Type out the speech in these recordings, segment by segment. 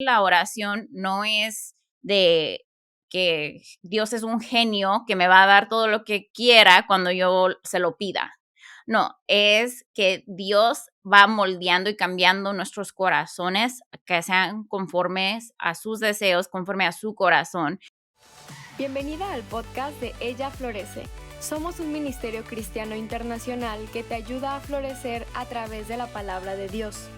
La oración no es de que Dios es un genio que me va a dar todo lo que quiera cuando yo se lo pida. No, es que Dios va moldeando y cambiando nuestros corazones que sean conformes a sus deseos, conforme a su corazón. Bienvenida al podcast de Ella Florece. Somos un ministerio cristiano internacional que te ayuda a florecer a través de la palabra de Dios.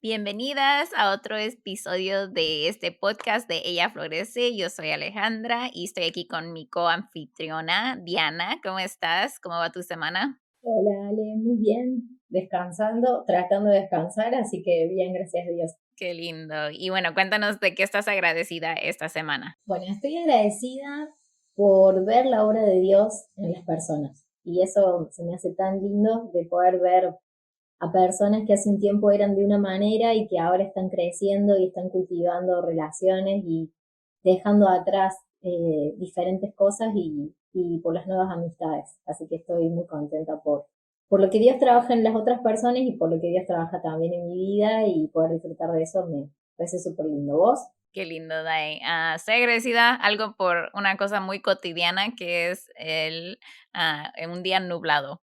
Bienvenidas a otro episodio de este podcast de Ella Florece. Yo soy Alejandra y estoy aquí con mi coanfitriona Diana. ¿Cómo estás? ¿Cómo va tu semana? Hola, Ale, muy bien. Descansando, tratando de descansar, así que bien, gracias a Dios. Qué lindo. Y bueno, cuéntanos de qué estás agradecida esta semana. Bueno, estoy agradecida por ver la obra de Dios en las personas. Y eso se me hace tan lindo de poder ver a personas que hace un tiempo eran de una manera y que ahora están creciendo y están cultivando relaciones y dejando atrás diferentes cosas y por las nuevas amistades. Así que estoy muy contenta por lo que Dios trabaja en las otras personas y por lo que Dios trabaja también en mi vida y poder disfrutar de eso me parece súper lindo. ¿Vos? Qué lindo, Dai. Estoy agradecida algo por una cosa muy cotidiana que es un día nublado.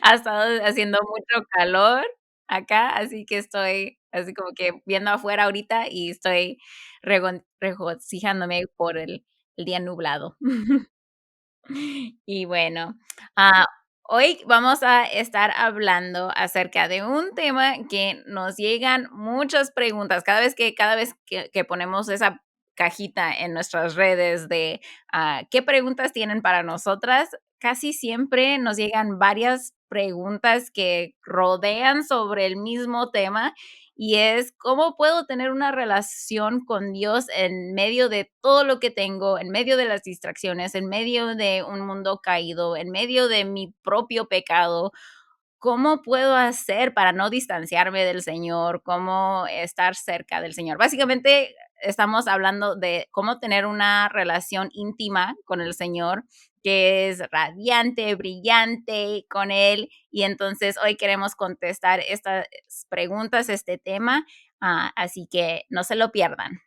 Ha estado haciendo mucho calor acá, así que estoy así como que viendo afuera ahorita y estoy regocijándome por el día nublado. Y bueno, ah, hoy vamos a estar hablando acerca de un tema que nos llegan muchas preguntas cada vez que ponemos esa cajita en nuestras redes de qué preguntas tienen para nosotras. Casi siempre nos llegan varias preguntas que rodean sobre el mismo tema y es cómo puedo tener una relación con Dios en medio de todo lo que tengo, en medio de las distracciones, en medio de un mundo caído, en medio de mi propio pecado. ¿Cómo puedo hacer para no distanciarme del Señor? ¿Cómo estar cerca del Señor? Básicamente estamos hablando de cómo tener una relación íntima con el Señor, que es radiante, brillante con Él. Y entonces hoy queremos contestar estas preguntas, este tema, así que no se lo pierdan.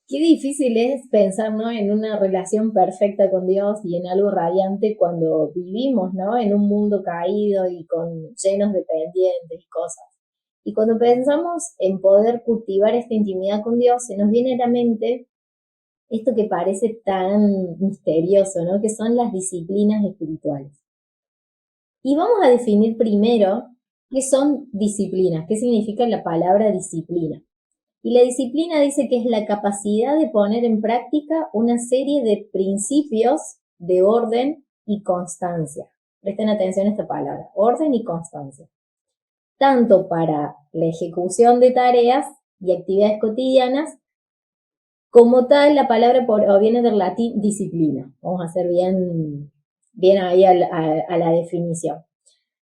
Qué difícil es pensar, ¿no?, en una relación perfecta con Dios y en algo radiante cuando vivimos, ¿no?, en un mundo caído y llenos de pendientes y cosas. Y cuando pensamos en poder cultivar esta intimidad con Dios, se nos viene a la mente esto que parece tan misterioso, ¿no?, que son las disciplinas espirituales. Y vamos a definir primero qué son disciplinas, qué significa la palabra disciplina. Y la disciplina dice que es la capacidad de poner en práctica una serie de principios de orden y constancia. Presten atención a esta palabra, orden y constancia. Tanto para la ejecución de tareas y actividades cotidianas, como tal, la palabra proviene del latín disciplina. Vamos a hacer bien ahí a la definición.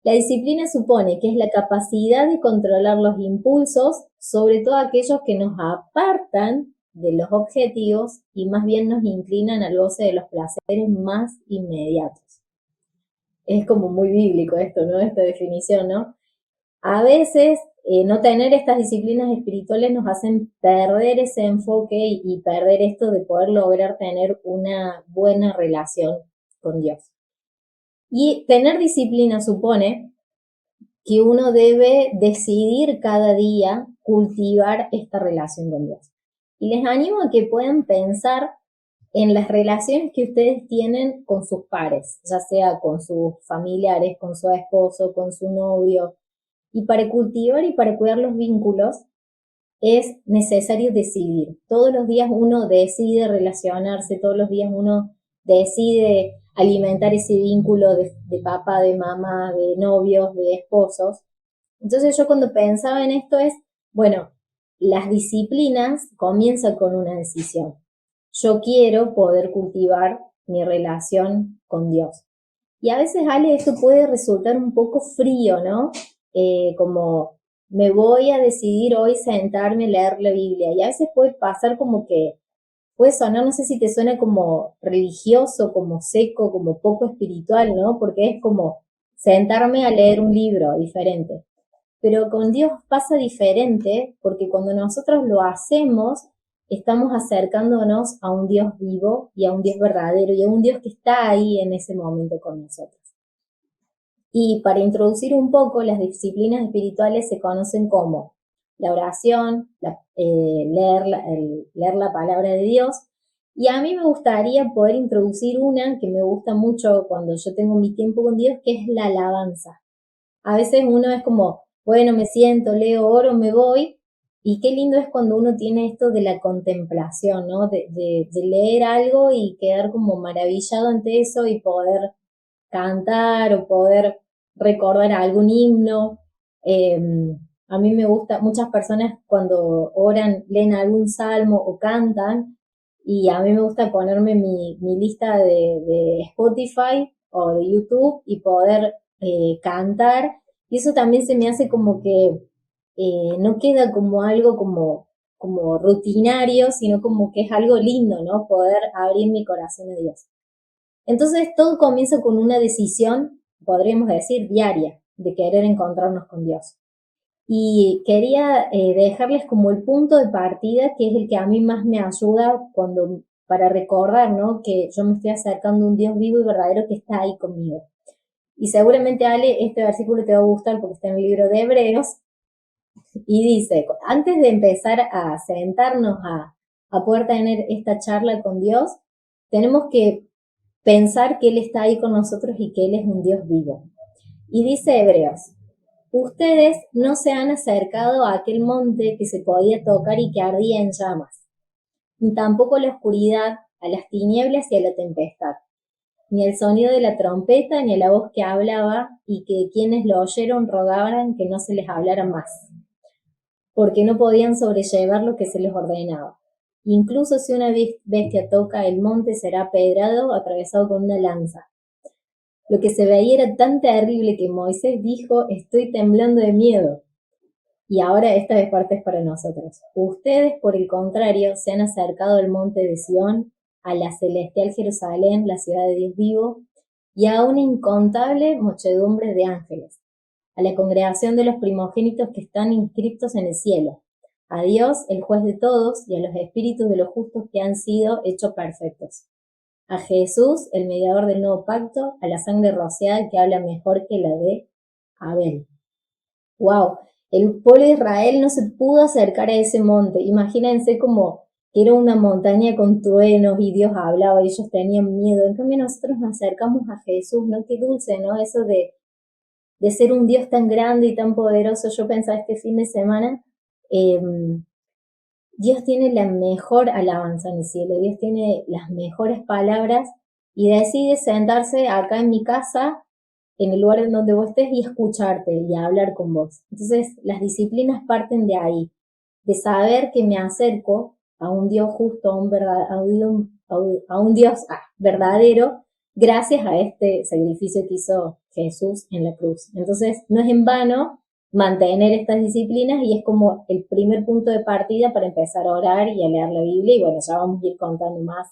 La disciplina supone que es la capacidad de controlar los impulsos, sobre todo aquellos que nos apartan de los objetivos y más bien nos inclinan al goce de los placeres más inmediatos. Es como muy bíblico esto, ¿no? Esta definición, ¿no? A veces no tener estas disciplinas espirituales nos hacen perder ese enfoque y perder esto de poder lograr tener una buena relación con Dios. Y tener disciplina supone que uno debe decidir cada día cultivar esta relación con Dios. Y les animo a que puedan pensar en las relaciones que ustedes tienen con sus pares, ya sea con sus familiares, con su esposo, con su novio. Y para cultivar y para cuidar los vínculos es necesario decidir. Todos los días uno decide relacionarse, todos los días uno decide alimentar ese vínculo de papá, de mamá, de novios, de esposos. Entonces yo cuando pensaba en esto bueno, las disciplinas comienzan con una decisión. Yo quiero poder cultivar mi relación con Dios. Y a veces, Ale, esto puede resultar un poco frío, ¿no? Como me voy a decidir hoy sentarme a leer la Biblia. Y a veces puede pasar como que, puede sonar, no sé si te suena como religioso, como seco, como poco espiritual, ¿no? Porque es como sentarme a leer un libro diferente. Pero con Dios pasa diferente porque cuando nosotros lo hacemos, estamos acercándonos a un Dios vivo y a un Dios verdadero y a un Dios que está ahí en ese momento con nosotros. Y para introducir un poco, las disciplinas espirituales se conocen como la oración, leer la palabra de Dios. Y a mí me gustaría poder introducir una que me gusta mucho cuando yo tengo mi tiempo con Dios, que es la alabanza. A veces uno es como, bueno, me siento, leo, oro, me voy. Y qué lindo es cuando uno tiene esto de la contemplación, ¿no? De leer algo y quedar como maravillado ante eso y poder cantar o poder recordar algún himno. Eh, a mí me gusta, muchas personas cuando oran, leen algún salmo o cantan, y a mí me gusta ponerme mi lista de Spotify o de YouTube y poder cantar, y eso también se me hace como que no queda como algo como rutinario, sino como que es algo lindo, ¿no? Poder abrir mi corazón a Dios. Entonces todo comienza con una decisión, podríamos decir, diaria, de querer encontrarnos con Dios. Y quería dejarles como el punto de partida, que es el que a mí más me ayuda para recordar, ¿no? Que yo me estoy acercando a un Dios vivo y verdadero que está ahí conmigo. Y seguramente, Ale, este versículo te va a gustar porque está en el libro de Hebreos, y dice, antes de empezar a sentarnos a poder tener esta charla con Dios, tenemos que pensar que Él está ahí con nosotros y que Él es un Dios vivo. Y dice Hebreos, ustedes no se han acercado a aquel monte que se podía tocar y que ardía en llamas, ni tampoco a la oscuridad, a las tinieblas y a la tempestad, ni al sonido de la trompeta, ni a la voz que hablaba, y que quienes lo oyeron rogaban que no se les hablara más, porque no podían sobrellevar lo que se les ordenaba. Incluso si una bestia toca el monte, será apedrado, atravesado con una lanza. Lo que se veía era tan terrible que Moisés dijo, estoy temblando de miedo. Y ahora esta vez parte es para nosotros. Ustedes, por el contrario, se han acercado al monte de Sión, a la celestial Jerusalén, la ciudad de Dios vivo, y a una incontable muchedumbre de ángeles, a la congregación de los primogénitos que están inscriptos en el cielo, a Dios, el juez de todos, y a los espíritus de los justos que han sido hechos perfectos, a Jesús, el mediador del nuevo pacto, a la sangre rociada que habla mejor que la de Abel. ¡Wow! El pueblo de Israel no se pudo acercar a ese monte. Imagínense como que era una montaña con truenos y Dios hablaba y ellos tenían miedo. En cambio nosotros nos acercamos a Jesús, ¿no? Qué dulce, ¿no? Eso de ser un Dios tan grande y tan poderoso. Yo pensaba este fin de semana, eh, Dios tiene la mejor alabanza en el cielo, Dios tiene las mejores palabras y decide sentarse acá en mi casa, en el lugar en donde vos estés y escucharte y hablar con vos. Entonces, las disciplinas parten de ahí, de saber que me acerco a un Dios justo, a un Dios verdadero, gracias a este sacrificio que hizo Jesús en la cruz. Entonces, no es en vano mantener estas disciplinas y es como el primer punto de partida para empezar a orar y a leer la Biblia, y bueno, ya vamos a ir contando más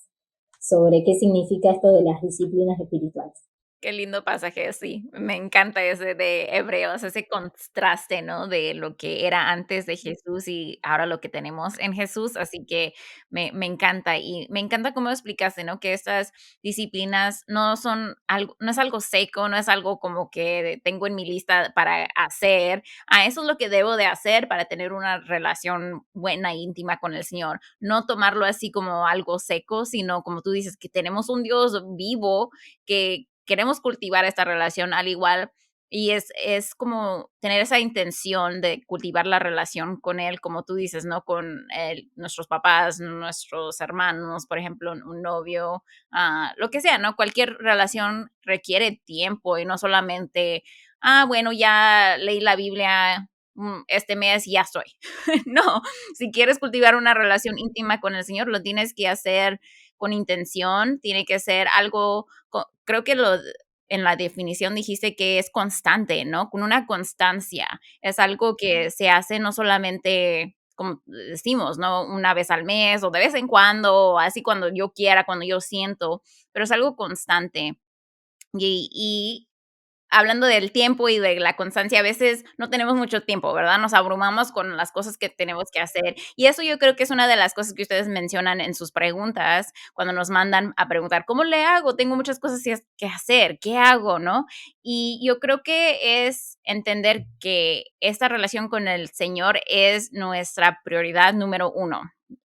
sobre qué significa esto de las disciplinas espirituales. Qué lindo pasaje, sí, me encanta ese de Hebreos, ese contraste, ¿no? De lo que era antes de Jesús y ahora lo que tenemos en Jesús, así que me encanta y me encanta cómo explicaste, ¿no? Que estas disciplinas no son algo, no es algo seco, no es algo como que tengo en mi lista para hacer, eso es lo que debo de hacer para tener una relación buena e íntima con el Señor, no tomarlo así como algo seco, sino como tú dices, que tenemos un Dios vivo que queremos cultivar esta relación al igual y es como tener esa intención de cultivar la relación con él, como tú dices, ¿no? Con nuestros papás, nuestros hermanos, por ejemplo, un novio, lo que sea, ¿no? Cualquier relación requiere tiempo y no solamente, bueno, ya leí la Biblia este mes y ya estoy. No, si quieres cultivar una relación íntima con el Señor, lo tienes que hacer con intención, tiene que ser algo creo que en la definición dijiste que es constante, ¿no? Con una constancia. Es algo que se hace no solamente, como decimos, ¿no? Una vez al mes o de vez en cuando, o así cuando yo quiera, cuando yo siento, pero es algo constante. Y hablando del tiempo y de la constancia, a veces no tenemos mucho tiempo, ¿verdad? Nos abrumamos con las cosas que tenemos que hacer. Y eso yo creo que es una de las cosas que ustedes mencionan en sus preguntas, cuando nos mandan a preguntar, ¿cómo le hago? Tengo muchas cosas que hacer, ¿qué hago? ¿No? Y yo creo que es entender que esta relación con el Señor es nuestra prioridad número uno.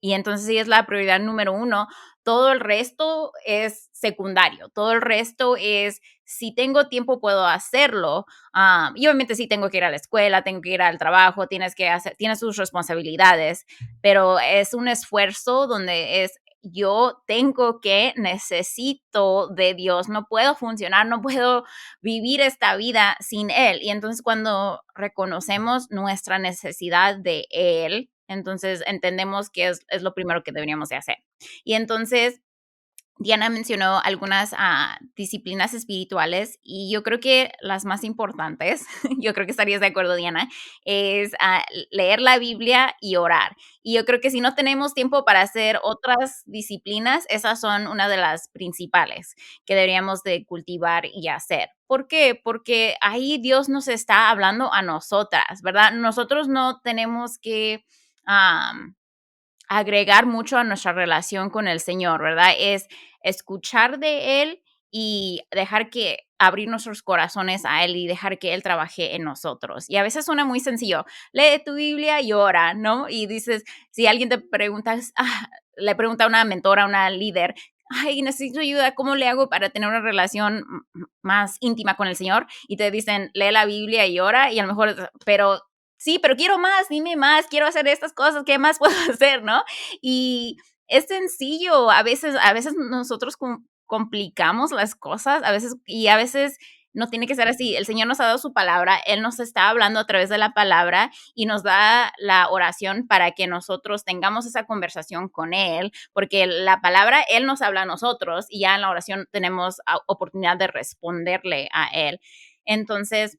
Y entonces, si es la prioridad número uno, todo el resto es secundario, todo el resto es, si tengo tiempo puedo hacerlo, y obviamente sí tengo que ir a la escuela, tengo que ir al trabajo, tienes sus responsabilidades, pero es un esfuerzo donde es, yo tengo que, necesito de Dios, no puedo funcionar, no puedo vivir esta vida sin Él. Y entonces cuando reconocemos nuestra necesidad de Él, entonces entendemos que es lo primero que deberíamos de hacer. Y entonces Diana mencionó algunas disciplinas espirituales y yo creo que las más importantes, yo creo que estarías de acuerdo, Diana, es leer la Biblia y orar. Y yo creo que si no tenemos tiempo para hacer otras disciplinas, esas son una de las principales que deberíamos de cultivar y hacer. ¿Por qué? Porque ahí Dios nos está hablando a nosotras, ¿verdad? Nosotros no tenemos que agregar mucho a nuestra relación con el Señor, ¿verdad? Es escuchar de Él y dejar que abrir nuestros corazones a Él y dejar que Él trabaje en nosotros. Y a veces suena muy sencillo, lee tu Biblia y ora, ¿no? Y dices, si alguien te pregunta, le pregunta a una mentora, a una líder, ay, necesito ayuda, ¿cómo le hago para tener una relación más íntima con el Señor? Y te dicen, lee la Biblia y ora, y a lo mejor, pero sí, pero quiero más, dime más, quiero hacer estas cosas, ¿qué más puedo hacer, no? Y es sencillo, a veces nosotros complicamos las cosas, a veces no tiene que ser así. El Señor nos ha dado su palabra, Él nos está hablando a través de la palabra y nos da la oración para que nosotros tengamos esa conversación con Él, porque la palabra, Él nos habla a nosotros y ya en la oración tenemos oportunidad de responderle a Él. Entonces,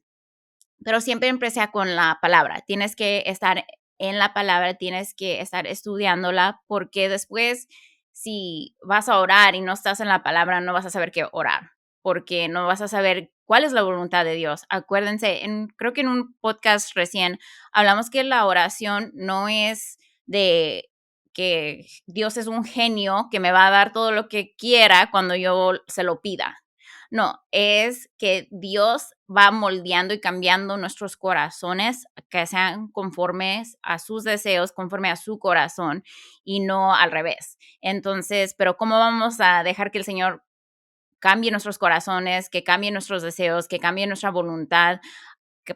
pero siempre empecé con la palabra. Tienes que estar en la palabra, tienes que estar estudiándola, porque después, si vas a orar y no estás en la palabra, no vas a saber qué orar, porque no vas a saber cuál es la voluntad de Dios. Acuérdense, creo que en un podcast recién hablamos que la oración no es de que Dios es un genio que me va a dar todo lo que quiera cuando yo se lo pida. No, es que Dios va moldeando y cambiando nuestros corazones que sean conformes a sus deseos, conforme a su corazón y no al revés. Entonces, pero ¿cómo vamos a dejar que el Señor cambie nuestros corazones, que cambie nuestros deseos, que cambie nuestra voluntad,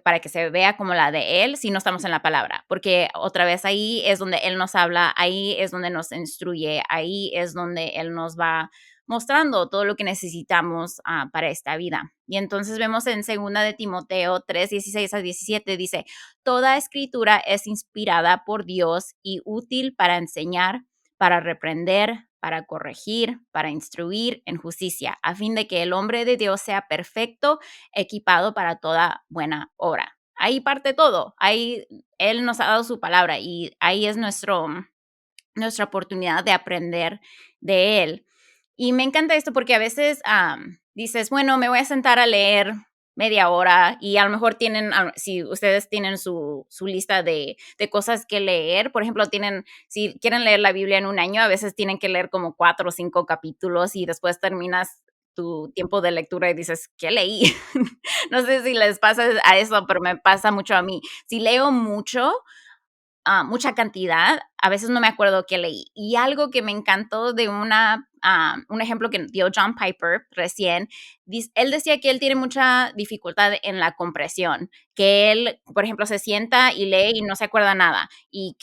para que se vea como la de Él si no estamos en la palabra? Porque otra vez ahí es donde Él nos habla, ahí es donde nos instruye, ahí es donde Él nos va mostrando todo lo que necesitamos para esta vida. Y entonces vemos en 2 Timoteo 3:16-17, dice, toda escritura es inspirada por Dios y útil para enseñar, para reprender, para corregir, para instruir en justicia, a fin de que el hombre de Dios sea perfecto, equipado para toda buena obra. Ahí parte todo. Ahí Él nos ha dado su palabra y ahí es nuestra oportunidad de aprender de Él. Y me encanta esto porque a veces dices, bueno, me voy a sentar a leer media hora y a lo mejor tienen, si ustedes tienen su lista de cosas que leer, por ejemplo, si quieren leer la Biblia en un año, a veces tienen que leer como 4 o 5 capítulos y después terminas tu tiempo de lectura y dices, ¿qué leí? No sé si les pasa a eso, pero me pasa mucho a mí. Si leo mucho, mucha cantidad, a veces no me acuerdo qué leí. Y algo que me encantó de un ejemplo que dio John Piper recién, él decía que él tiene mucha dificultad en la compresión, que él, por ejemplo, se sienta y lee y no se acuerda nada, y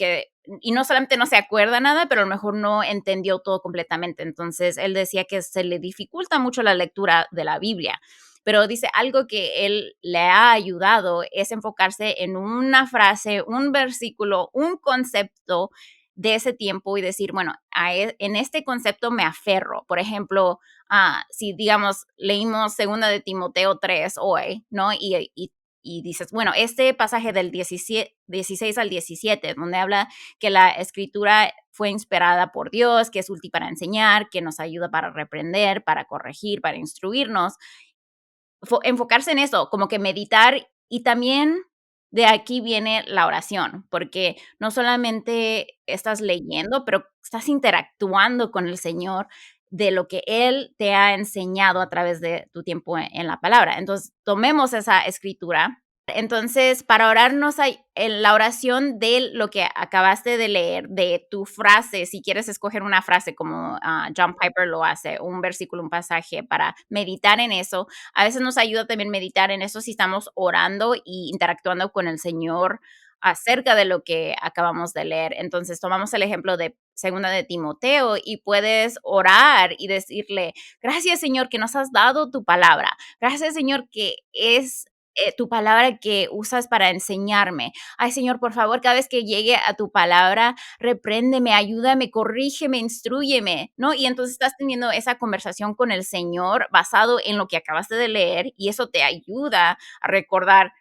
no solamente no se acuerda nada, pero a lo mejor no entendió todo completamente. Entonces, él decía que se le dificulta mucho la lectura de la Biblia, pero dice algo que él le ha ayudado es enfocarse en una frase, un versículo, un concepto de ese tiempo y decir, bueno, en este concepto me aferro. Por ejemplo, si digamos leímos 2 Timoteo 3 hoy, ¿no? Y dices, bueno, este pasaje del 16 al 17, donde habla que la escritura fue inspirada por Dios, que es útil para enseñar, que nos ayuda para reprender, para corregir, para instruirnos. enfocarse en eso, como que meditar, y también de aquí viene la oración, porque no solamente estás leyendo, pero estás interactuando con el Señor de lo que Él te ha enseñado a través de tu tiempo en la palabra. Entonces, tomemos esa escritura. Entonces, para orarnos hay en la oración de lo que acabaste de leer, de tu frase, si quieres escoger una frase como John Piper lo hace, un versículo, un pasaje, para meditar en eso. A veces nos ayuda también meditar en eso si estamos orando y interactuando con el Señor acerca de lo que acabamos de leer. Entonces, tomamos el ejemplo de Segunda de Timoteo y puedes orar y decirle, gracias Señor que nos has dado tu palabra. Gracias Señor que es tu palabra que usas para enseñarme. Ay, Señor, por favor, cada vez que llegue a tu palabra, repréndeme, ayúdame, corrígeme, instrúyeme, ¿no? Y entonces estás teniendo esa conversación con el Señor basado en lo que acabaste de leer y eso te ayuda a recordar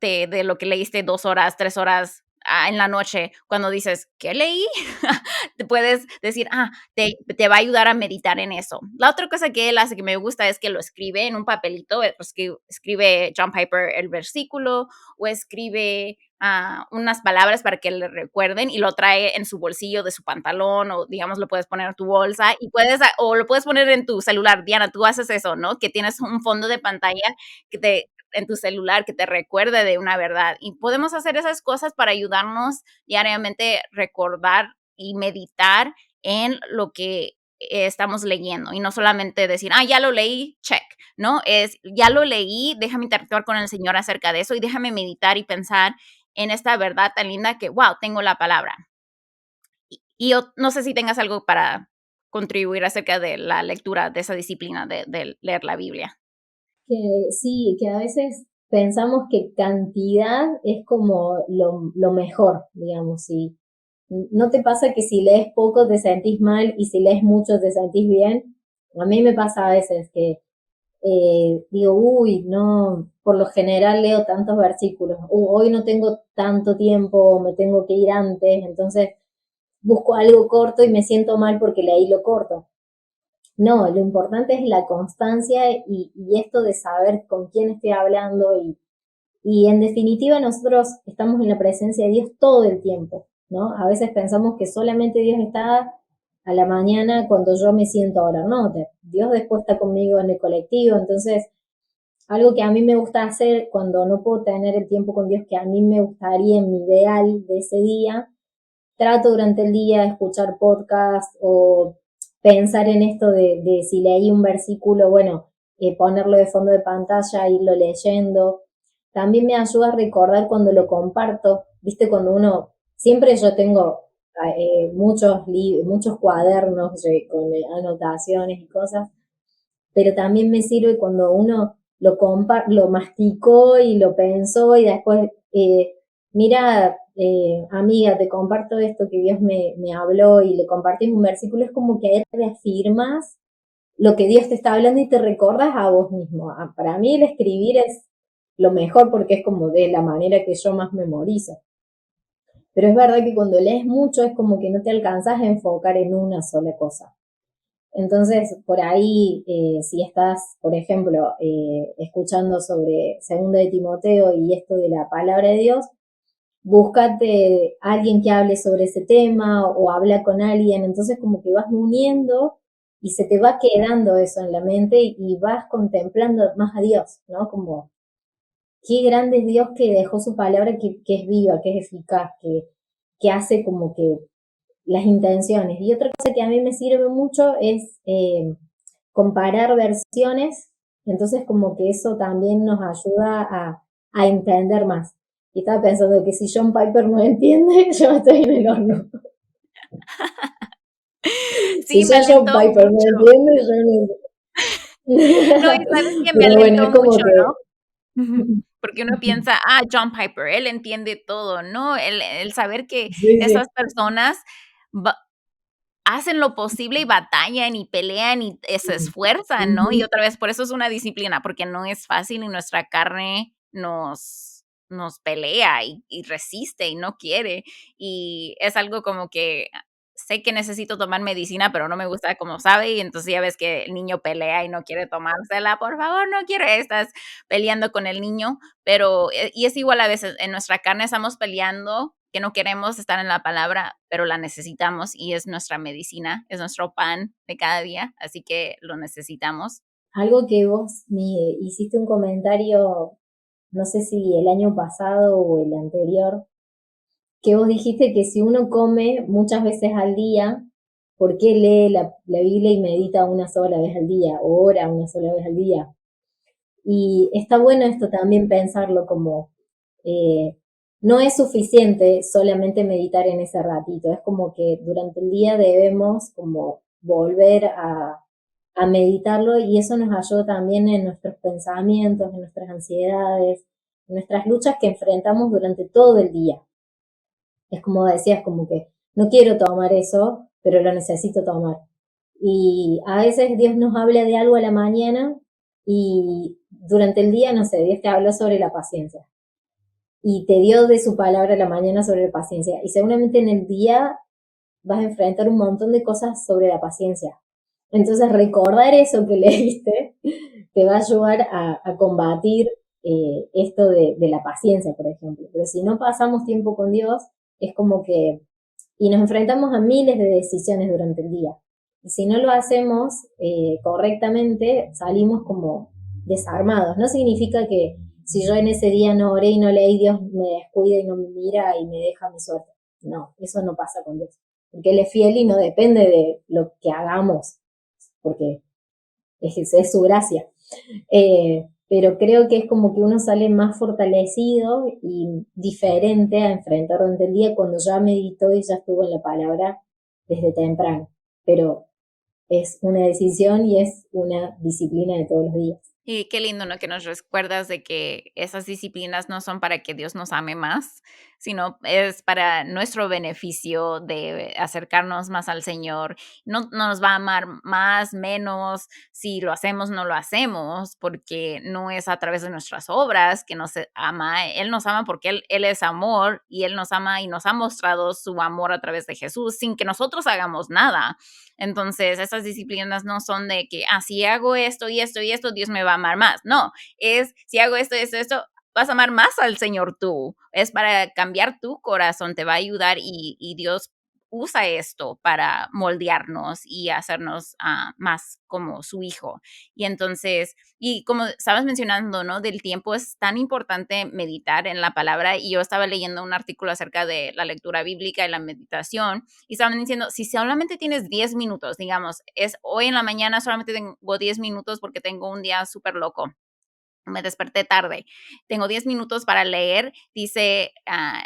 de lo que leíste 2 horas, 3 horas, en la noche, cuando dices: "¿Qué leí?". Te puedes decir: te va a ayudar a meditar en eso. La otra cosa que él hace que me gusta es que lo escribe en un papelito, pues, que escribe John Piper el versículo o escribe, unas palabras para que le recuerden y lo trae en su bolsillo de su pantalón o, digamos, lo puedes poner en tu bolsa y o lo puedes poner en tu celular. Diana, tú haces eso, ¿no? Que tienes un fondo de pantalla que te en tu celular que te recuerde de una verdad. Y podemos hacer esas cosas para ayudarnos diariamente recordar y meditar en lo que estamos leyendo y no solamente decir, ya lo leí, check, ¿no? Es, ya lo leí, déjame interactuar con el Señor acerca de eso y déjame meditar y pensar en esta verdad tan linda que, wow, tengo la palabra. Y yo no sé si tengas algo para contribuir acerca de la lectura de esa disciplina de leer la Biblia. Que sí, que a veces pensamos que cantidad es como lo mejor, digamos, y ¿no te pasa que si lees poco te sentís mal y si lees mucho te sentís bien? A mí me pasa a veces que digo, uy, no, por lo general leo tantos versículos, hoy no tengo tanto tiempo, me tengo que ir antes, entonces busco algo corto y me siento mal porque leí lo corto. No, lo importante es la constancia y esto de saber con quién estoy hablando y en definitiva nosotros estamos en la presencia de Dios todo el tiempo, ¿no? A veces pensamos que solamente Dios está a la mañana cuando yo me siento a orar, no, Dios después está conmigo en el colectivo, entonces algo que a mí me gusta hacer cuando no puedo tener el tiempo con Dios que a mí me gustaría en mi ideal de ese día, trato durante el día de escuchar podcast o pensar en esto de si leí un versículo, bueno, ponerlo de fondo de pantalla, irlo leyendo. También me ayuda a recordar cuando lo comparto, viste, cuando uno, siempre yo tengo muchos cuadernos con anotaciones y cosas, pero también me sirve cuando uno lo masticó y lo pensó y después, mira, amiga, te comparto esto que Dios me habló y le compartís un versículo, es como que ahí reafirmas lo que Dios te está hablando y te recordas a vos mismo. Para mí el escribir es lo mejor porque es como de la manera que yo más memorizo. Pero es verdad que cuando lees mucho es como que no te alcanzas a enfocar en una sola cosa. Entonces, por ahí, si estás, por ejemplo, escuchando sobre Segundo de Timoteo y esto de la palabra de Dios, búscate a alguien que hable sobre ese tema o habla con alguien, entonces como que vas uniendo y se te va quedando eso en la mente y vas contemplando más a Dios, ¿no? Como qué grande es Dios que dejó su palabra que es viva, que es eficaz, que hace como que las intenciones. Y otra cosa que a mí me sirve mucho es comparar versiones, entonces como que eso también nos ayuda a entender más. Y estaba pensando que si John Piper no entiende, yo estoy en el horno. Si Sí, me ya John alentó Piper no mucho. entiende, yo no. No, y sabes que me Pero bueno, alentó es como mucho, ¿no? que... Ujú. Porque uno piensa, John Piper, él entiende todo, ¿no? El saber que Sí, esas sí. personas ba hacen lo posible y batallan y pelean y, se esfuerzan, ¿no? Y Ujú. otra vez, por eso es una disciplina, porque no es fácil y nuestra carne nos pelea y resiste y no quiere. Y es algo como que sé que necesito tomar medicina, pero no me gusta como sabe, y entonces ya ves que el niño pelea y no quiere tomársela, por favor, no quiero, estás peleando con el niño, pero, y es igual a veces, en nuestra carne estamos peleando, que no queremos estar en la palabra, pero la necesitamos y es nuestra medicina, es nuestro pan de cada día, así que lo necesitamos. Algo que vos me hiciste un comentario, no sé si el año pasado o el anterior, que vos dijiste que si uno come muchas veces al día, ¿por qué lee la Biblia y medita una sola vez al día o ora una sola vez al día? Y está bueno esto también pensarlo como, eh, no es suficiente solamente meditar en ese ratito, es como que durante el día debemos como volver a meditarlo y eso nos ayuda también en nuestros pensamientos, en nuestras ansiedades, en nuestras luchas que enfrentamos durante todo el día. Es como decías, como que no quiero tomar eso, pero lo necesito tomar. Y a veces Dios nos habla de algo a la mañana y durante el día, no sé, Dios te habló sobre la paciencia y te dio de su palabra a la mañana sobre la paciencia. Y seguramente en el día vas a enfrentar un montón de cosas sobre la paciencia. Entonces recordar eso que leíste te va a ayudar a combatir esto de la paciencia, por ejemplo. Pero si no pasamos tiempo con Dios, es como que, y nos enfrentamos a miles de decisiones durante el día. Y si no lo hacemos correctamente, salimos como desarmados. No significa que si yo en ese día no oré y no leí, Dios me descuida y no me mira y me deja mi suerte. No, eso no pasa con Dios. Porque Él es fiel y no depende de lo que hagamos, porque es su gracia. Pero creo que es como que uno sale más fortalecido y diferente a enfrentar durante el día cuando ya meditó y ya estuvo en la palabra desde temprano. Pero es una decisión y es una disciplina de todos los días. Y qué lindo, ¿no? Que nos recuerdas de que esas disciplinas no son para que Dios nos ame más, sino es para nuestro beneficio de acercarnos más al Señor. No nos va a amar más, menos, si lo hacemos, no lo hacemos, porque no es a través de nuestras obras que nos ama. Él nos ama porque Él es amor y Él nos ama y nos ha mostrado su amor a través de Jesús sin que nosotros hagamos nada. Entonces, esas disciplinas no son de que, si hago esto y esto y esto, Dios me va a amar más. No, es si hago esto, esto, vas a amar más al Señor tú. Es para cambiar tu corazón, te va a ayudar y Dios usa esto para moldearnos y hacernos más como su hijo. Y entonces, y como estabas mencionando, ¿no? Del tiempo es tan importante meditar en la palabra y yo estaba leyendo un artículo acerca de la lectura bíblica y la meditación y estaban diciendo, si solamente tienes 10 minutos, digamos, es hoy en la mañana solamente tengo 10 minutos porque tengo un día súper loco, me desperté tarde, tengo 10 minutos para leer, dice,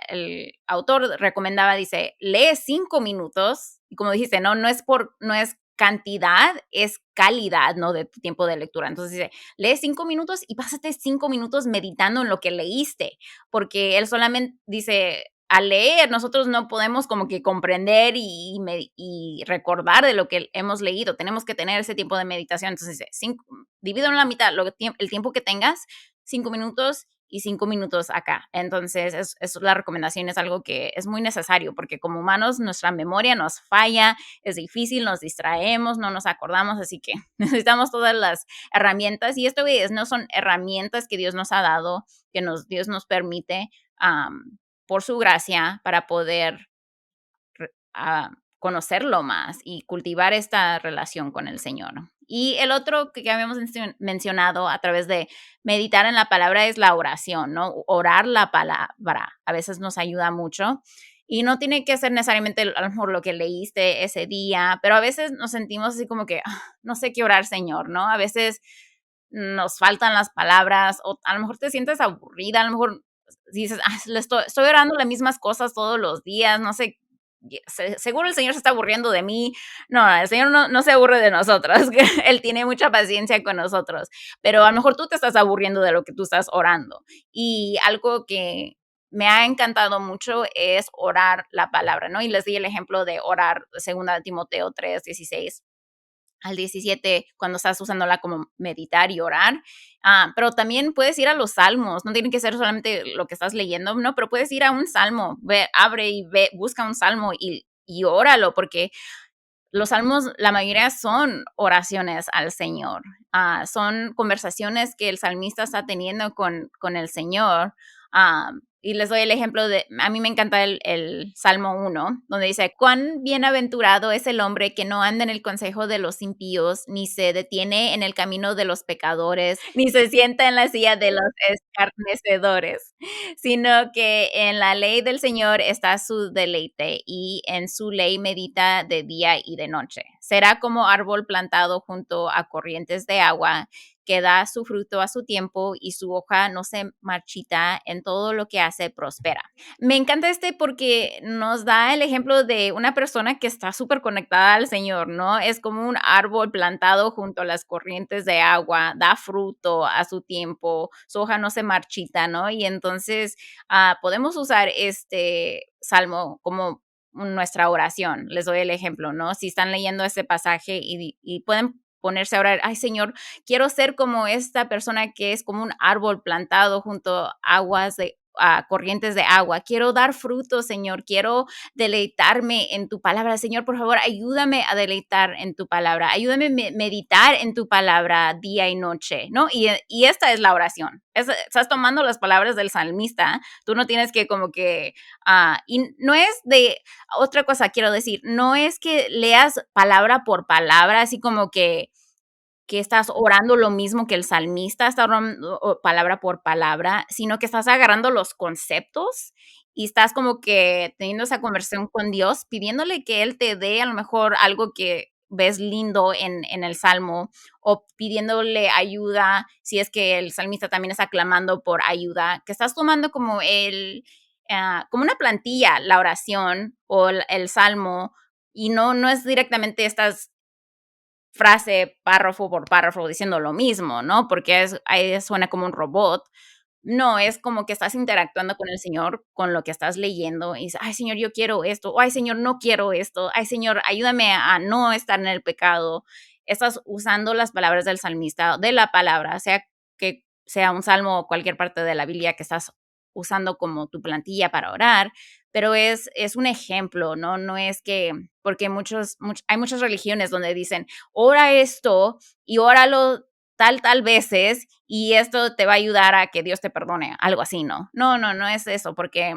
el autor recomendaba, dice, lee 5 minutos, y como dijiste, no es cantidad, es calidad, ¿no? De tu tiempo de lectura. Entonces dice, lee 5 minutos y pásate 5 minutos meditando en lo que leíste, porque él solamente dice, al leer nosotros no podemos como que comprender y recordar de lo que hemos leído, tenemos que tener ese tiempo de meditación. Entonces dice, divido en la mitad el tiempo que tengas, 5 minutos y 5 minutos acá. Entonces, es la recomendación, es algo que es muy necesario porque como humanos nuestra memoria nos falla, es difícil, nos distraemos, no nos acordamos, así que necesitamos todas las herramientas y esto no son herramientas que Dios nos ha dado, que Dios nos permite por su gracia para poder conocerlo más y cultivar esta relación con el Señor. Y el otro que habíamos mencionado a través de meditar en la palabra es la oración, ¿no? Orar la palabra a veces nos ayuda mucho y no tiene que ser necesariamente a lo mejor lo que leíste ese día, pero a veces nos sentimos así como que no sé qué orar, Señor, ¿no? A veces nos faltan las palabras o a lo mejor te sientes aburrida, a lo mejor dices, estoy orando las mismas cosas todos los días, no sé, seguro el Señor se está aburriendo de mí. No, el Señor no se aburre de nosotros. Él tiene mucha paciencia con nosotros, pero a lo mejor tú te estás aburriendo de lo que tú estás orando. Y algo que me ha encantado mucho es orar la palabra, ¿no? Y les di el ejemplo de orar 2 Timoteo 3:16 al 17, cuando estás usándola como meditar y orar. Pero también puedes ir a los salmos, no tiene que ser solamente lo que estás leyendo, no, pero puedes ir a un salmo, abre y busca un salmo y y óralo, porque los salmos, la mayoría son oraciones al Señor. Son conversaciones que el salmista está teniendo con el Señor. Y les doy el ejemplo a mí me encanta el Salmo 1, donde dice, cuán bienaventurado es el hombre que no anda en el consejo de los impíos, ni se detiene en el camino de los pecadores, ni se sienta en la silla de los escarnecedores, sino que en la ley del Señor está su deleite y en su ley medita de día y de noche. Será como árbol plantado junto a corrientes de agua que da su fruto a su tiempo y su hoja no se marchita, en todo lo que hace prospera. Me encanta porque nos da el ejemplo de una persona que está súper conectada al Señor, ¿no? Es como un árbol plantado junto a las corrientes de agua, da fruto a su tiempo, su hoja no se marchita, ¿no? Y entonces podemos usar este salmo como nuestra oración. Les doy el ejemplo, ¿no? Si están leyendo este pasaje y pueden ponerse a orar, ay Señor, quiero ser como esta persona que es como un árbol plantado junto a corrientes de agua. Quiero dar fruto, Señor. Quiero deleitarme en tu palabra. Señor, por favor, ayúdame a deleitar en tu palabra. Ayúdame a meditar en tu palabra día y noche, ¿no? Y esta es la oración. Estás tomando las palabras del salmista. Tú no tienes que como que, y no es de, otra cosa quiero decir, no es que leas palabra por palabra, así como que estás orando lo mismo que el salmista está orando palabra por palabra, sino que estás agarrando los conceptos y estás como que teniendo esa conversación con Dios, pidiéndole que Él te dé a lo mejor algo que ves lindo en el salmo o pidiéndole ayuda, si es que el salmista también está clamando por ayuda, que estás tomando como como una plantilla, la oración o el salmo, y no es directamente estas frase, párrafo por párrafo, diciendo lo mismo, ¿no? Porque ahí suena como un robot. No, es como que estás interactuando con el Señor, con lo que estás leyendo, y dices, ay, Señor, yo quiero esto, o ay, Señor, no quiero esto, ay, Señor, ayúdame a no estar en el pecado. Estás usando las palabras del salmista, de la palabra, sea que sea un salmo o cualquier parte de la Biblia que estás usando como tu plantilla para orar, pero es un ejemplo, ¿no? No es que, porque hay muchas religiones donde dicen, ora esto y óralo tal veces y esto te va a ayudar a que Dios te perdone, algo así, ¿no? No es eso, porque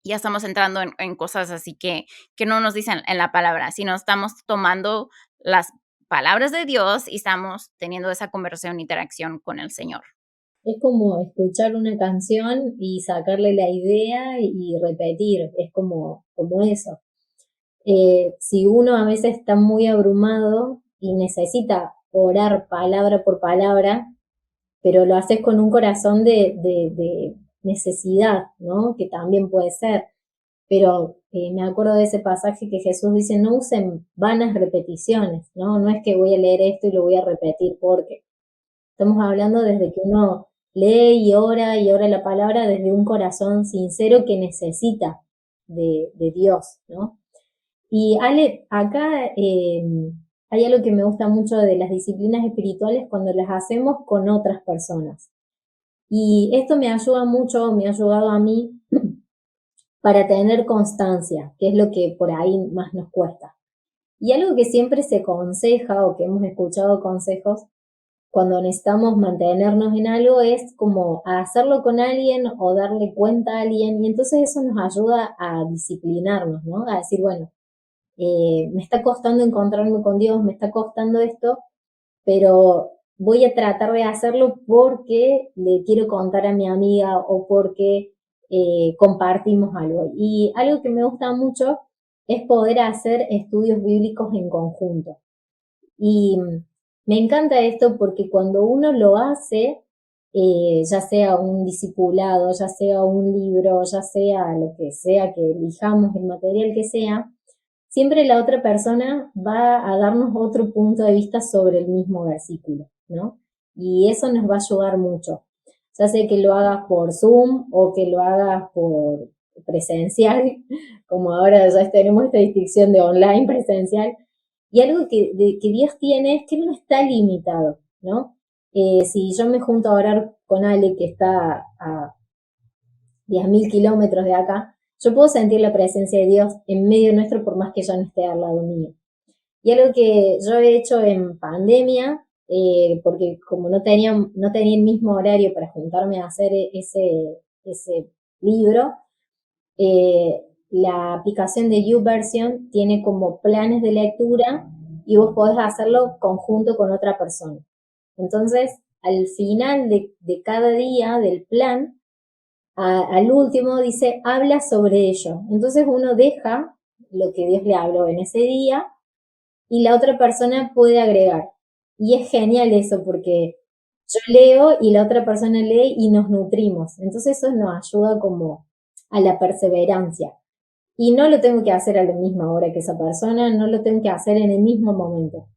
ya estamos entrando en cosas así que no nos dicen en la palabra, sino estamos tomando las palabras de Dios y estamos teniendo esa conversación, interacción con el Señor. Es como escuchar una canción y sacarle la idea y repetir, es como eso. Si uno a veces está muy abrumado y necesita orar palabra por palabra, pero lo haces con un corazón de necesidad, ¿no? Que también puede ser. Pero me acuerdo de ese pasaje que Jesús dice, no usen vanas repeticiones, ¿no? No es que voy a leer esto y lo voy a repetir porque. Estamos hablando desde que uno lee y ora la palabra desde un corazón sincero que necesita de Dios, ¿no? Y Ale, acá hay algo que me gusta mucho de las disciplinas espirituales cuando las hacemos con otras personas. Y esto me ayuda mucho, me ha ayudado a mí para tener constancia, que es lo que por ahí más nos cuesta. Y algo que siempre se aconseja o que hemos escuchado consejos cuando necesitamos mantenernos en algo es como a hacerlo con alguien o darle cuenta a alguien y entonces eso nos ayuda a disciplinarnos, ¿no? A decir, bueno, me está costando encontrarme con Dios, me está costando esto, pero voy a tratar de hacerlo porque le quiero contar a mi amiga o porque compartimos algo. Y algo que me gusta mucho es poder hacer estudios bíblicos en conjunto. Y me encanta esto porque cuando uno lo hace, ya sea un discipulado, ya sea un libro, ya sea lo que sea que elijamos, el material que sea, siempre la otra persona va a darnos otro punto de vista sobre el mismo versículo, ¿no? Y eso nos va a ayudar mucho. Ya sea que lo hagas por Zoom o que lo hagas por presencial, como ahora ya tenemos esta distinción de online, presencial, y algo que Dios tiene es que Él no está limitado, ¿no? Si yo me junto a orar con Ale, que está a 10.000 kilómetros de acá, yo puedo sentir la presencia de Dios en medio nuestro por más que yo no esté al lado mío. Y algo que yo he hecho en pandemia, porque como no tenía el mismo horario para juntarme a hacer ese libro, la aplicación de YouVersion tiene como planes de lectura y vos podés hacerlo conjunto con otra persona. Entonces, al final de cada día del plan, al último dice, habla sobre ello. Entonces uno deja lo que Dios le habló en ese día y la otra persona puede agregar. Y es genial eso porque yo leo y la otra persona lee y nos nutrimos. Entonces eso nos ayuda como a la perseverancia. Y no lo tengo que hacer a la misma hora que esa persona, no lo tengo que hacer en el mismo momento.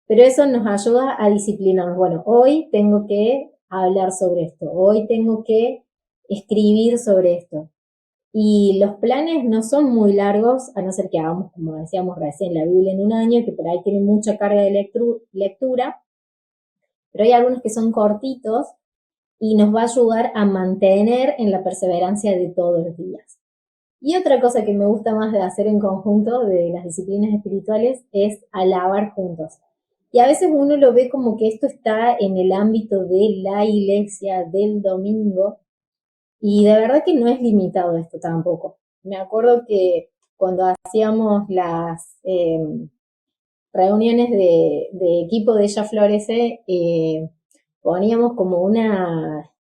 Pero eso nos ayuda a disciplinarnos. Bueno, hoy tengo que hablar sobre esto, hoy tengo que escribir sobre esto. Y los planes no son muy largos, a no ser que hagamos, como decíamos recién, la Biblia en un año, que por ahí tiene mucha carga de lectura, pero hay algunos que son cortitos y nos va a ayudar a mantener en la perseverancia de todos los días. Y otra cosa que me gusta más de hacer en conjunto de las disciplinas espirituales es alabar juntos. Y a veces uno lo ve como que esto está en el ámbito de la iglesia, del domingo, y de verdad que no es limitado esto tampoco. Me acuerdo que cuando hacíamos las reuniones de equipo de Ella Florece, poníamos como una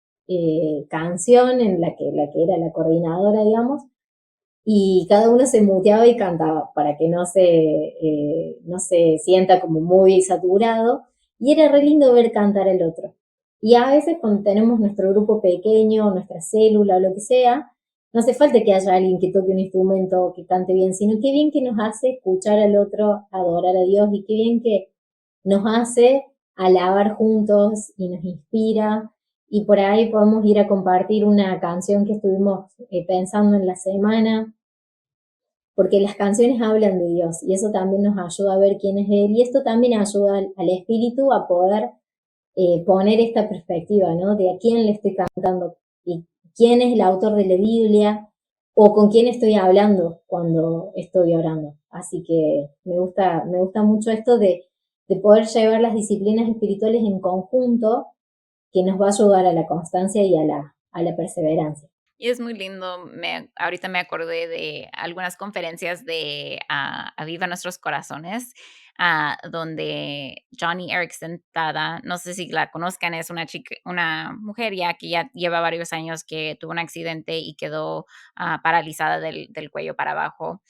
canción en la que era la coordinadora, digamos, y cada uno se muteaba y cantaba para que no se sienta como muy saturado. Y era re lindo ver cantar al otro. Y a veces cuando tenemos nuestro grupo pequeño, nuestra célula o lo que sea, no hace falta que haya alguien que toque un instrumento o que cante bien, sino qué bien que nos hace escuchar al otro, adorar a Dios, y qué bien que nos hace alabar juntos y nos inspira. Y por ahí podemos ir a compartir una canción que estuvimos pensando en la semana, porque las canciones hablan de Dios y eso también nos ayuda a ver quién es Él, y esto también ayuda al espíritu a poder poner esta perspectiva, ¿no? De a quién le estoy cantando y quién es el autor de la Biblia o con quién estoy hablando cuando estoy orando. Así que me gusta mucho esto de poder llevar las disciplinas espirituales en conjunto, que nos va a ayudar a la constancia y a la perseverancia. Y es muy lindo, ahorita me acordé de algunas conferencias de Aviva Nuestros Corazones, donde Johnny Erickson Tada, no sé si la conozcan, es una chica, una mujer ya que ya lleva varios años que tuvo un accidente y quedó paralizada del cuello para abajo.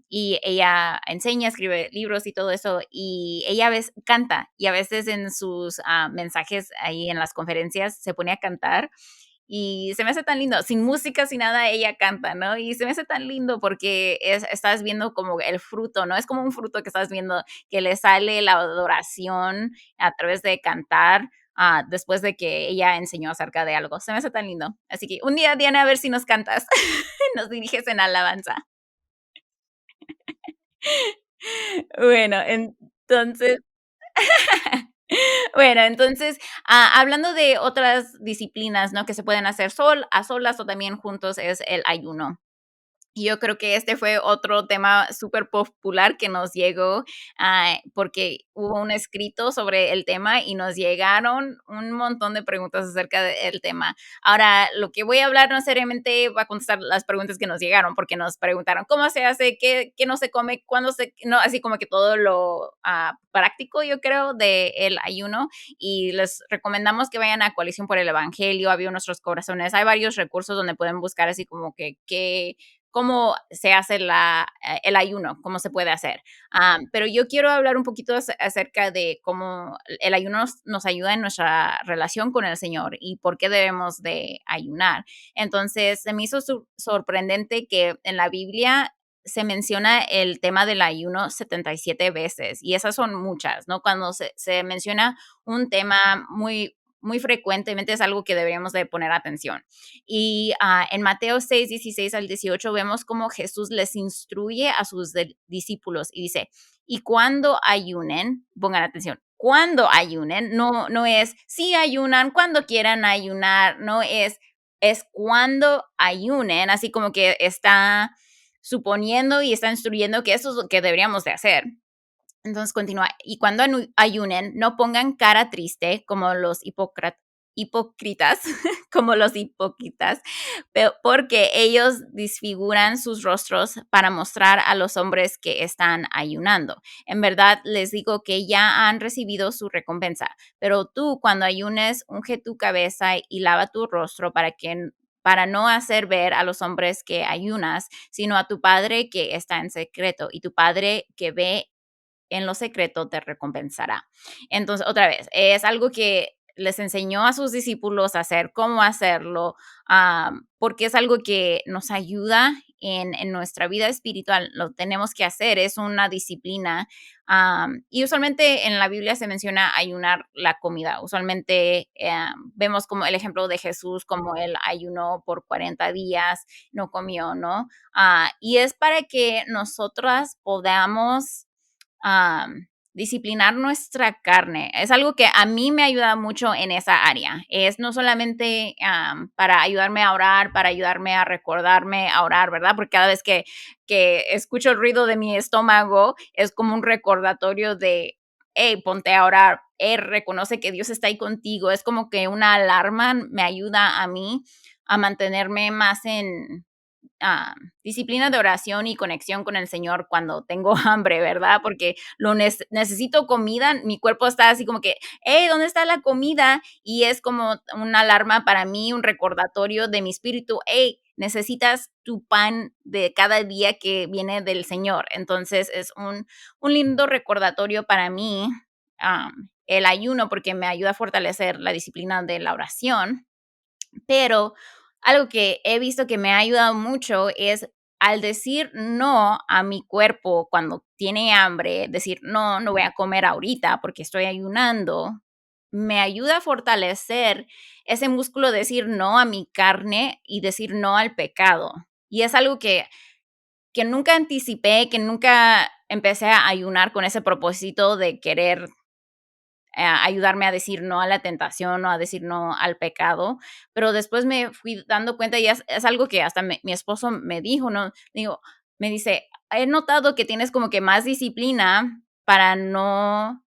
Y ella enseña, escribe libros y todo eso, y ella canta, y a veces en sus mensajes ahí en las conferencias se pone a cantar. Y se me hace tan lindo, sin música, sin nada, ella canta, ¿no? Y se me hace tan lindo porque estás viendo como el fruto, ¿no? Es como un fruto que estás viendo, que le sale la adoración a través de cantar, después de que ella enseñó acerca de algo. Se me hace tan lindo. Así que un día, Diana, a ver si nos cantas, nos diriges en alabanza. Bueno, entonces, bueno, entonces, hablando de otras disciplinas, ¿no? Que se pueden hacer a solas o también juntos, es el ayuno. Y yo creo que este fue otro tema súper popular que nos llegó, porque hubo un escrito sobre el tema y nos llegaron un montón de preguntas acerca del tema. Ahora, lo que voy a hablar no seriamente va a contestar las preguntas que nos llegaron, porque nos preguntaron cómo se hace, qué no se come, cuándo no, así como que todo lo práctico, yo creo, del ayuno. Y les recomendamos que vayan a Coalición por el Evangelio, Aviva Nuestros Corazones. Hay varios recursos donde pueden buscar así como que cómo se hace el ayuno, cómo se puede hacer. Pero yo quiero hablar un poquito acerca de cómo el ayuno nos ayuda en nuestra relación con el Señor y por qué debemos de ayunar. Entonces, se me hizo sorprendente que en la Biblia se menciona el tema del ayuno 77 veces, y esas son muchas, ¿no? Cuando se menciona un tema muy frecuentemente, es algo que deberíamos de poner atención. Y en Mateo 6, 16 al 18 vemos cómo Jesús les instruye a sus discípulos y dice, y cuando ayunen, pongan atención, cuando ayunen, no es si ayunan, cuando quieran ayunar, no es es cuando ayunen, así como que está suponiendo y está instruyendo que eso es lo que deberíamos de hacer. Entonces continúa, y cuando ayunen, no pongan cara triste como los hipócritas, como los hipócritas, porque ellos disfiguran sus rostros para mostrar a los hombres que están ayunando. En verdad les digo que ya han recibido su recompensa, pero tú cuando ayunes, unge tu cabeza y lava tu rostro para no hacer ver a los hombres que ayunas, sino a tu Padre que está en secreto, y tu Padre que ve en lo secreto te recompensará. Entonces, otra vez, es algo que les enseñó a sus discípulos a hacer, cómo hacerlo, porque es algo que nos ayuda en nuestra vida espiritual. Lo tenemos que hacer, es una disciplina. Y usualmente en la Biblia se menciona ayunar la comida. Usualmente vemos como el ejemplo de Jesús, como él ayunó por 40 días, no comió, ¿no? Y es para que nosotras podamos disciplinar nuestra carne. Es algo que a mí me ayuda mucho en esa área. Es no solamente para ayudarme a orar, para ayudarme a recordarme a orar, ¿verdad? Porque cada vez que escucho el ruido de mi estómago, es como un recordatorio de, hey, ponte a orar, reconoce que Dios está ahí contigo. Es como que una alarma me ayuda a mí a mantenerme más en disciplina de oración y conexión con el Señor cuando tengo hambre, ¿verdad? Porque necesito comida, mi cuerpo está así como que, hey, ¿dónde está la comida? Y es como una alarma para mí, un recordatorio de mi espíritu, hey, necesitas tu pan de cada día que viene del Señor. Entonces es un lindo recordatorio para mí, el ayuno, porque me ayuda a fortalecer la disciplina de la oración, pero algo que he visto que me ha ayudado mucho es al decir no a mi cuerpo cuando tiene hambre, decir no, no voy a comer ahorita porque estoy ayunando, me ayuda a fortalecer ese músculo de decir no a mi carne y decir no al pecado. Y es algo que nunca anticipé, que nunca empecé a ayunar con ese propósito de querer ayudarme a decir no a la tentación o a decir no al pecado, pero después me fui dando cuenta y es algo que hasta mi esposo me dijo, ¿no? Me dice, he notado que tienes como que más disciplina para no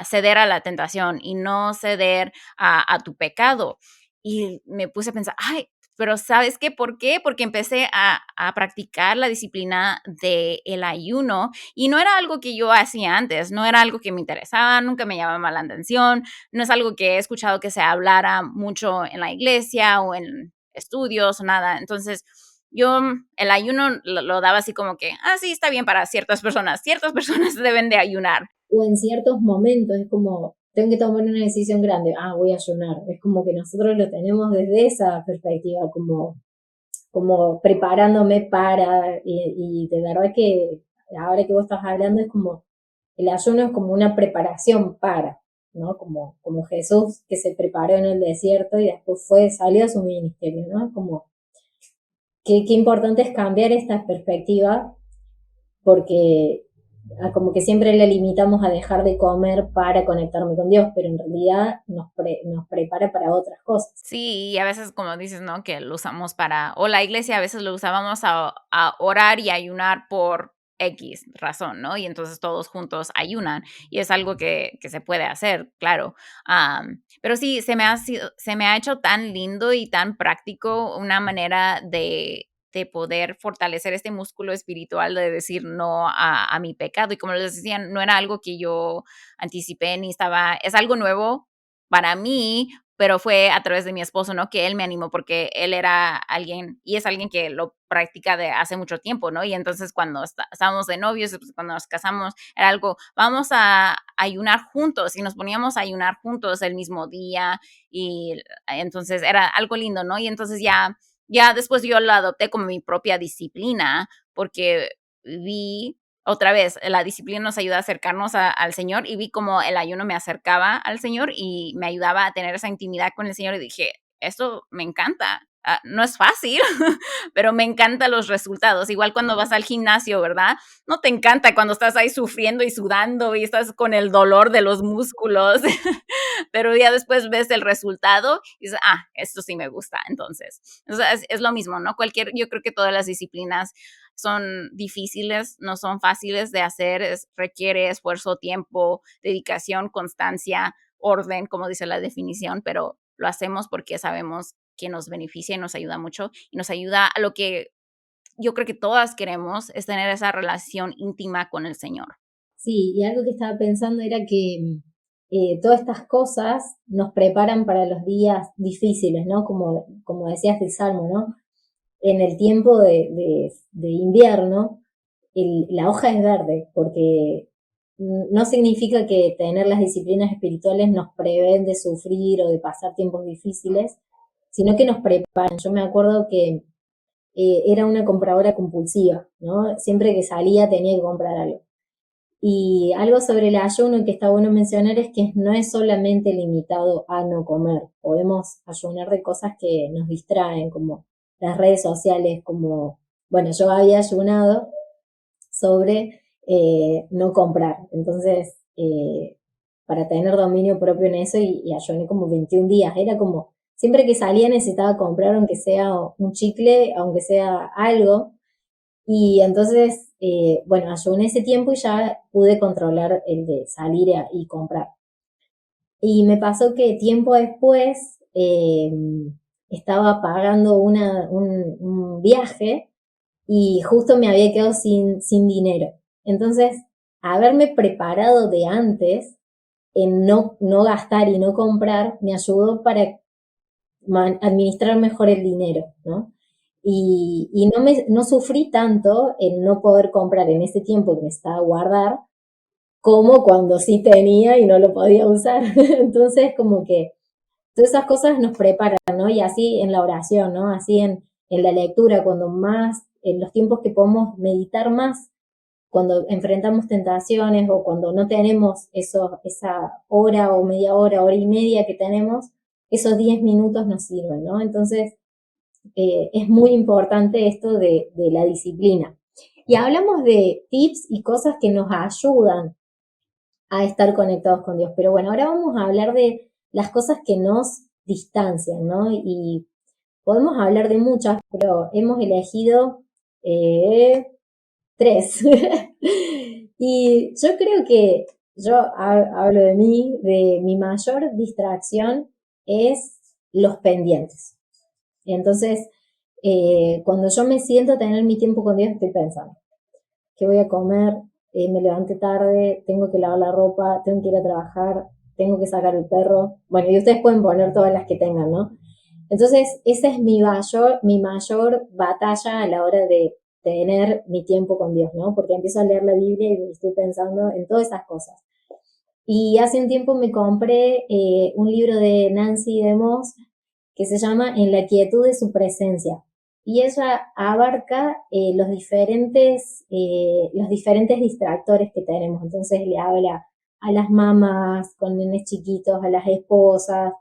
ceder a la tentación y no ceder a tu pecado. Y me puse a pensar, ay, pero ¿sabes qué? ¿Por qué? Porque empecé a practicar la disciplina del ayuno y no era algo que yo hacía antes, no era algo que me interesaba, nunca me llamaba la atención, no es algo que he escuchado que se hablara mucho en la iglesia o en estudios o nada. Entonces, yo el ayuno lo daba así como que, sí, está bien para ciertas personas deben de ayunar. O en ciertos momentos es como, tengo que tomar una decisión grande, voy a ayunar. Es como que nosotros lo tenemos desde esa perspectiva, como preparándome para, y de verdad que ahora que vos estás hablando es como, el ayuno es como una preparación para, ¿no? Como Jesús que se preparó en el desierto y después salió a su ministerio, ¿no? Como, qué importante es cambiar esta perspectiva porque como que siempre le limitamos a dejar de comer para conectarme con Dios, pero en realidad nos prepara para otras cosas. Sí, y a veces, como dices, ¿no? Que lo usamos o la iglesia a veces lo usábamos a orar y ayunar por X razón, ¿no? Y entonces todos juntos ayunan y es algo que se puede hacer, claro. Pero sí, se me ha hecho tan lindo y tan práctico una manera de poder fortalecer este músculo espiritual de decir no a mi pecado. Y como les decía, no era algo que yo anticipé ni es algo nuevo para mí, pero fue a través de mi esposo, ¿no? Que él me animó porque él era alguien y es alguien que lo practica de hace mucho tiempo, ¿no? Y entonces cuando estábamos de novios, pues, cuando nos casamos, era algo, vamos a ayunar juntos y nos poníamos a ayunar juntos el mismo día y entonces era algo lindo, ¿no? Y entonces ya después yo lo adopté como mi propia disciplina porque vi otra vez, la disciplina nos ayuda a acercarnos al Señor y vi como el ayuno me acercaba al Señor y me ayudaba a tener esa intimidad con el Señor y dije, esto me encanta, no es fácil, pero me encantan los resultados. Igual cuando vas al gimnasio, ¿verdad? No te encanta cuando estás ahí sufriendo y sudando y estás con el dolor de los músculos, pero ya después ves el resultado y dices, esto sí me gusta. Entonces, o sea, es lo mismo, ¿no? Yo creo que todas las disciplinas son difíciles, no son fáciles de hacer, requiere esfuerzo, tiempo, dedicación, constancia, orden, como dice la definición, pero lo hacemos porque sabemos que nos beneficia y nos ayuda mucho y nos ayuda a lo que yo creo que todas queremos, es tener esa relación íntima con el Señor. Sí, y algo que estaba pensando era que todas estas cosas nos preparan para los días difíciles, ¿no? Como decías del Salmo, ¿no? En el tiempo de invierno, la hoja es verde, porque no significa que tener las disciplinas espirituales nos prevén de sufrir o de pasar tiempos difíciles, sino que nos preparan. Yo me acuerdo que era una compradora compulsiva, ¿no? Siempre que salía tenía que comprar algo. Y algo sobre el ayuno que está bueno mencionar es que no es solamente limitado a no comer. Podemos ayunar de cosas que nos distraen, como las redes sociales, como, bueno, yo había ayunado sobre no comprar. Entonces, para tener dominio propio en eso y ayuné como 21 días. Era como, siempre que salía necesitaba comprar, aunque sea un chicle, aunque sea algo. Y entonces, bueno, ayuné ese tiempo y ya pude controlar el de salir y comprar. Y me pasó que tiempo después estaba pagando un viaje y justo me había quedado sin dinero. Entonces, haberme preparado de antes en no gastar y no comprar me ayudó para administrar mejor el dinero, ¿no? Y no sufrí tanto en no poder comprar en ese tiempo que me estaba a guardar, como cuando sí tenía y no lo podía usar. Entonces, como que todas esas cosas nos preparan, ¿no? Y así en la oración, ¿no? Así en la lectura, cuando más, en los tiempos que podemos meditar más, cuando enfrentamos tentaciones o cuando no tenemos esa hora o media hora, hora y media que tenemos, esos 10 minutos nos sirven, ¿no? Entonces, es muy importante esto de la disciplina. Y hablamos de tips y cosas que nos ayudan a estar conectados con Dios. Pero bueno, ahora vamos a hablar de las cosas que nos distancian, ¿no? Y podemos hablar de muchas, pero hemos elegido 3. Y yo creo que yo hablo de mi mayor distracción es los pendientes. Entonces, cuando yo me siento a tener mi tiempo con Dios, estoy pensando, ¿qué voy a comer? Me levanté tarde, tengo que lavar la ropa, tengo que ir a trabajar, tengo que sacar el perro. Bueno, y ustedes pueden poner todas las que tengan, ¿no? Entonces, esa es mi mayor batalla a la hora de tener mi tiempo con Dios, ¿no? Porque empiezo a leer la Biblia y estoy pensando en todas esas cosas. Y hace un tiempo me compré un libro de Nancy DeMoss que se llama En la quietud de su presencia. Y ella abarca los diferentes distractores que tenemos. Entonces le habla a las mamás con nenes chiquitos, a las esposas.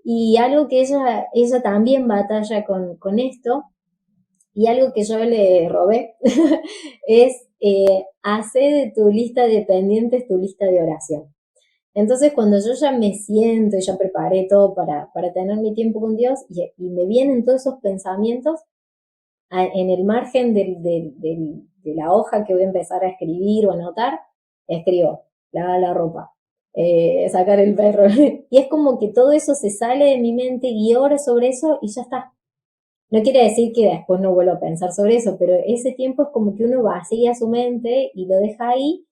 Y algo que ella también batalla con esto, y algo que yo le robé, es hacer de tu lista de pendientes tu lista de oración. Entonces, cuando yo ya me siento y ya preparé todo para tener mi tiempo con Dios y me vienen todos esos pensamientos, en el margen de la hoja que voy a empezar a escribir o anotar, escribo, lavar la ropa, sacar el perro. Y es como que todo eso se sale de mi mente y oro sobre eso y ya está. No quiere decir que después no vuelva a pensar sobre eso, pero ese tiempo es como que uno vacía su mente y lo deja ahí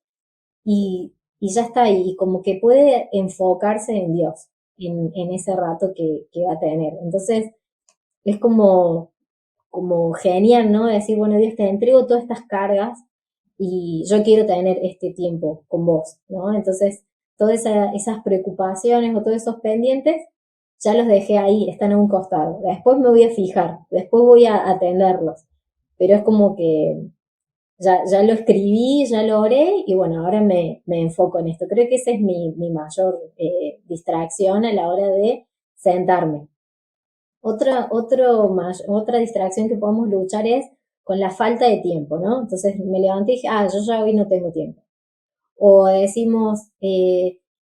y ya está ahí, y como que puede enfocarse en Dios en ese rato que va a tener. Entonces, es como genial, ¿no? Decir, bueno, Dios, te entrego todas estas cargas y yo quiero tener este tiempo con vos, ¿no? Entonces, todas esas preocupaciones o todos esos pendientes, ya los dejé ahí, están a un costado. Después me voy a fijar, después voy a atenderlos. Pero es como que ya lo escribí, ya lo oré y bueno, ahora me enfoco en esto. Creo que esa es mi mayor distracción a la hora de sentarme. Otra distracción que podemos luchar es con la falta de tiempo, ¿no? Entonces me levanté y dije, yo ya hoy no tengo tiempo. O decimos,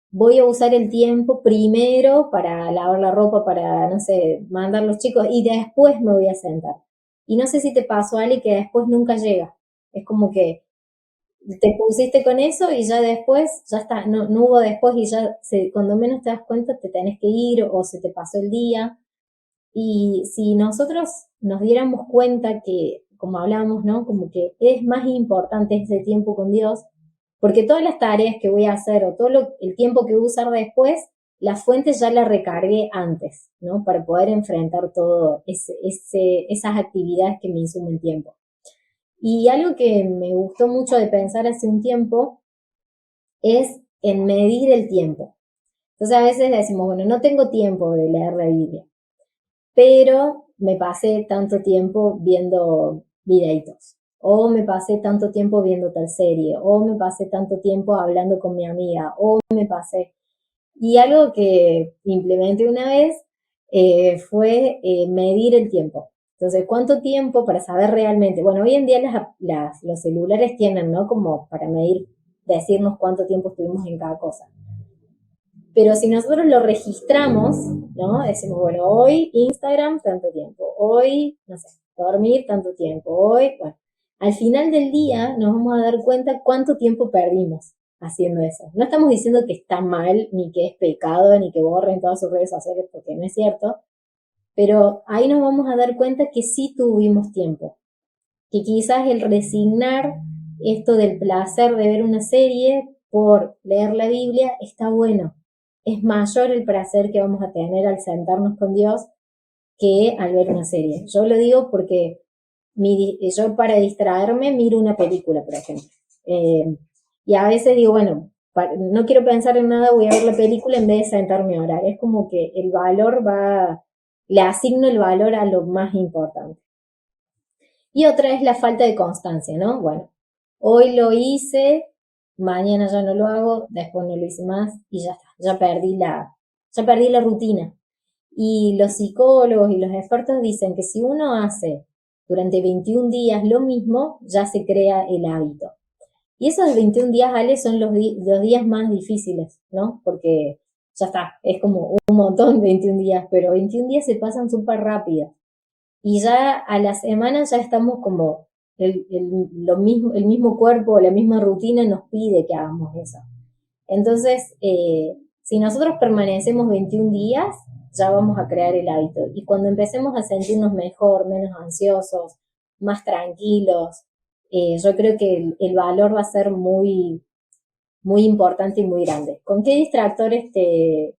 voy a usar el tiempo primero para lavar la ropa, para, no sé, mandar los chicos y después me voy a sentar. Y no sé si te pasó, Ale, que después nunca llega. Es como que te pusiste con eso y ya después, ya está, no hubo después y ya cuando menos te das cuenta te tenés que ir o se te pasó el día. Y si nosotros nos diéramos cuenta que, como hablábamos, ¿no? Como que es más importante ese tiempo con Dios, porque todas las tareas que voy a hacer o el tiempo que voy a usar después, la fuente ya la recargué antes, ¿no? Para poder enfrentar todo esas actividades que me insumen tiempo. Y algo que me gustó mucho de pensar hace un tiempo es en medir el tiempo. Entonces a veces decimos, bueno, no tengo tiempo de leer la Biblia, pero me pasé tanto tiempo viendo videitos, o me pasé tanto tiempo viendo tal serie, o me pasé tanto tiempo hablando con mi amiga, o me pasé. Y algo que implementé una vez fue medir el tiempo. Entonces, ¿cuánto tiempo para saber realmente? Bueno, hoy en día los celulares tienen, ¿no? Como para medir, decirnos cuánto tiempo estuvimos en cada cosa. Pero si nosotros lo registramos, ¿no? Decimos, bueno, hoy Instagram tanto tiempo, hoy, no sé, dormir tanto tiempo, hoy, bueno, al final del día nos vamos a dar cuenta cuánto tiempo perdimos haciendo eso. No estamos diciendo que está mal, ni que es pecado, ni que borren todas sus redes sociales, porque no es cierto, pero ahí nos vamos a dar cuenta que sí tuvimos tiempo, que quizás el resignar esto del placer de ver una serie por leer la Biblia está bueno. Es mayor el placer que vamos a tener al sentarnos con Dios que al ver una serie. Yo lo digo porque yo para distraerme miro una película, por ejemplo. Y a veces digo, bueno, no quiero pensar en nada, voy a ver la película en vez de sentarme a orar. Es como que le asigno el valor a lo más importante. Y otra es la falta de constancia, ¿no? Bueno, hoy lo hice, mañana ya no lo hago, después no lo hice más y ya está, ya perdí la rutina. Y los psicólogos y los expertos dicen que si uno hace durante 21 días lo mismo, ya se crea el hábito. Y esos 21 días, Ale, son los días más difíciles, ¿no? Porque ya está, es como un montón 21 días, pero 21 días se pasan súper rápido y ya a la semana ya estamos como el mismo cuerpo, la misma rutina nos pide que hagamos eso. Entonces, si nosotros permanecemos 21 días, ya vamos a crear el hábito. Y cuando empecemos a sentirnos mejor, menos ansiosos, más tranquilos, yo creo que el valor va a ser muy, muy importante y muy grande. ¿Con qué distractores te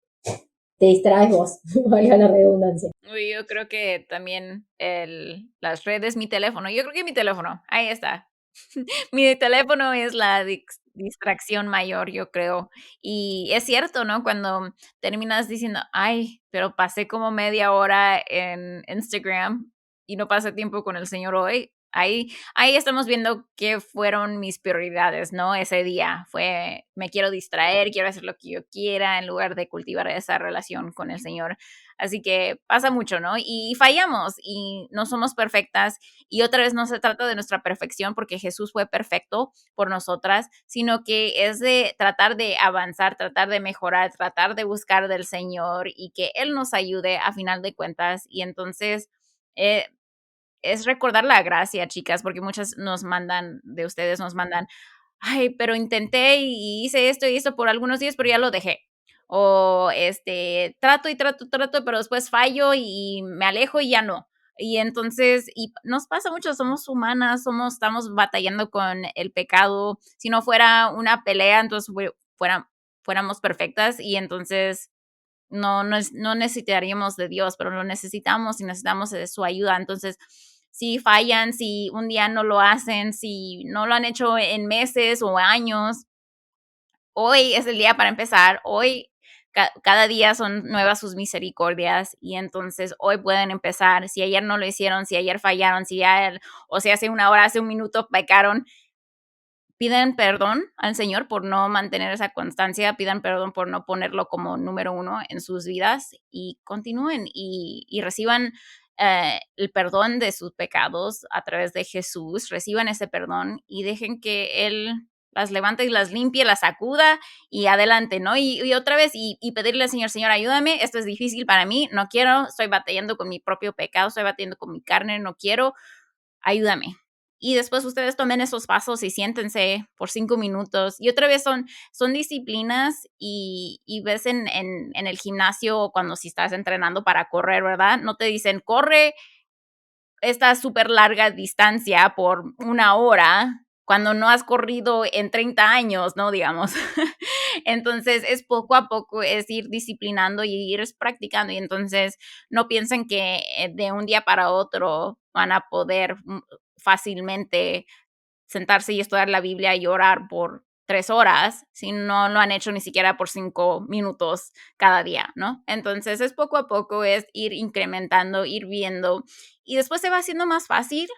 distraes vos? Valga la redundancia. Uy, yo creo que también las redes, mi teléfono. Yo creo que mi teléfono, ahí está. Mi teléfono es la distracción mayor, yo creo. Y es cierto, ¿no? Cuando terminas diciendo, ay, pero pasé como media hora en Instagram y no pasé tiempo con el Señor hoy. Ahí estamos viendo qué fueron mis prioridades, ¿no? Ese día fue, me quiero distraer, quiero hacer lo que yo quiera en lugar de cultivar esa relación con el Señor. Así que pasa mucho, ¿no? Y fallamos y no somos perfectas. Y otra vez no se trata de nuestra perfección porque Jesús fue perfecto por nosotras, sino que es de tratar de avanzar, tratar de mejorar, tratar de buscar del Señor y que Él nos ayude a final de cuentas. Y entonces es recordar la gracia, chicas, porque muchas de ustedes nos mandan, ay, pero intenté y hice esto y esto por algunos días, pero ya lo dejé. O trato y trato, pero después fallo y me alejo y ya no. Y entonces, y nos pasa mucho, somos humanas, estamos batallando con el pecado. Si no fuera una pelea, entonces fuéramos perfectas y entonces no necesitaríamos de Dios, pero lo necesitamos y necesitamos de su ayuda. Entonces, si fallan, si un día no lo hacen, si no lo han hecho en meses o años, hoy es el día para empezar. Hoy, cada día son nuevas sus misericordias y entonces hoy pueden empezar. Si ayer no lo hicieron, si ayer fallaron, o si hace una hora, hace un minuto pecaron, Pidan perdón al Señor por no mantener esa constancia, pidan perdón por no ponerlo como número uno en sus vidas y continúen y reciban el perdón de sus pecados a través de Jesús, reciban ese perdón y dejen que Él las levante y las limpie, las sacuda y adelante, ¿no? Y otra vez, y pedirle al Señor, Señor, ayúdame, esto es difícil para mí, no quiero, estoy batallando con mi propio pecado, estoy batallando con mi carne, no quiero, ayúdame. Y después ustedes tomen esos pasos y siéntense por 5 minutos. Y otra vez son disciplinas y ves en el gimnasio o cuando si estás entrenando para correr, ¿verdad? No te dicen, corre esta súper larga distancia por 1 hora cuando no has corrido en 30 años, ¿no? Digamos. Entonces, es poco a poco, es ir disciplinando y ir practicando. Y entonces, no piensen que de un día para otro van a poder fácilmente sentarse y estudiar la Biblia y orar por 3 horas si no lo han hecho ni siquiera por 5 minutos cada día, ¿no? Entonces es poco a poco, es ir incrementando, ir viendo y después se va haciendo más fácil.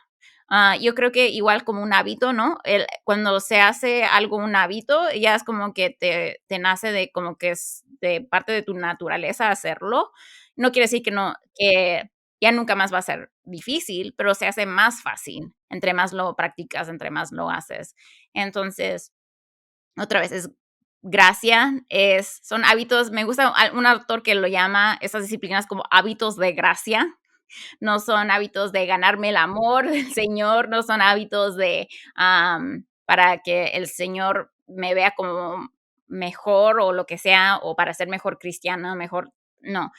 Yo creo que igual como un hábito, ¿no? Cuando se hace algo un hábito, ya es como que te nace de como que es de parte de tu naturaleza hacerlo. No quiere decir que no, que ya nunca más va a ser difícil, pero se hace más fácil entre más lo practicas, entre más lo haces. Entonces, otra vez es gracia, son hábitos, me gusta un autor que lo llama estas disciplinas como hábitos de gracia, no son hábitos de ganarme el amor del Señor, no son hábitos de para que el Señor me vea como mejor o lo que sea, o para ser mejor cristiana, mejor, no,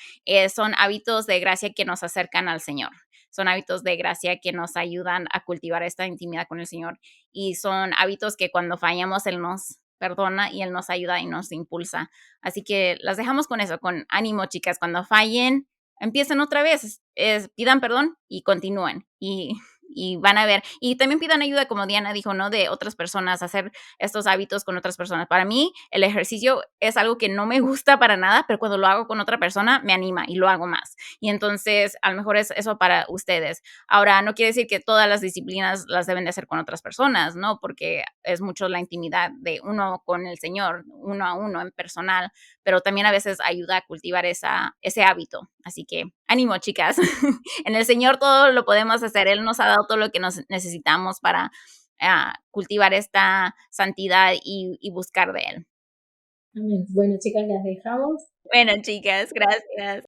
son hábitos de gracia que nos acercan al Señor. Son hábitos de gracia que nos ayudan a cultivar esta intimidad con el Señor. Y son hábitos que cuando fallamos, Él nos perdona y Él nos ayuda y nos impulsa. Así que las dejamos con eso, con ánimo, chicas. Cuando fallen, empiecen otra vez, pidan perdón y continúen y van a ver. Y también pidan ayuda, como Diana dijo, ¿no? De otras personas, hacer estos hábitos con otras personas. Para mí, el ejercicio es algo que no me gusta para nada, pero cuando lo hago con otra persona, me anima y lo hago más. Y entonces, a lo mejor es eso para ustedes. Ahora, no quiere decir que todas las disciplinas las deben de hacer con otras personas, ¿no? Porque es mucho la intimidad de uno con el Señor, uno a uno, en personal, pero también a veces ayuda a cultivar ese hábito. Así que ánimo, chicas. En el Señor todo lo podemos hacer. Él nos ha dado todo lo que nos necesitamos para cultivar esta santidad y buscar de Él. Amén. Bueno, chicas, las dejamos. Bueno, chicas, gracias.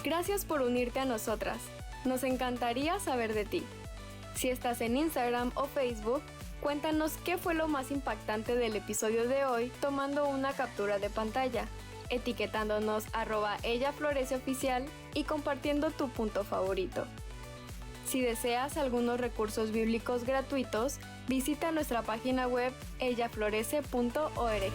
Gracias por unirte a nosotras. Nos encantaría saber de ti. Si estás en Instagram o Facebook, cuéntanos qué fue lo más impactante del episodio de hoy tomando una captura de pantalla, etiquetándonos @ellafloreceoficial y compartiendo tu punto favorito. Si deseas algunos recursos bíblicos gratuitos, visita nuestra página web ellaflorece.org.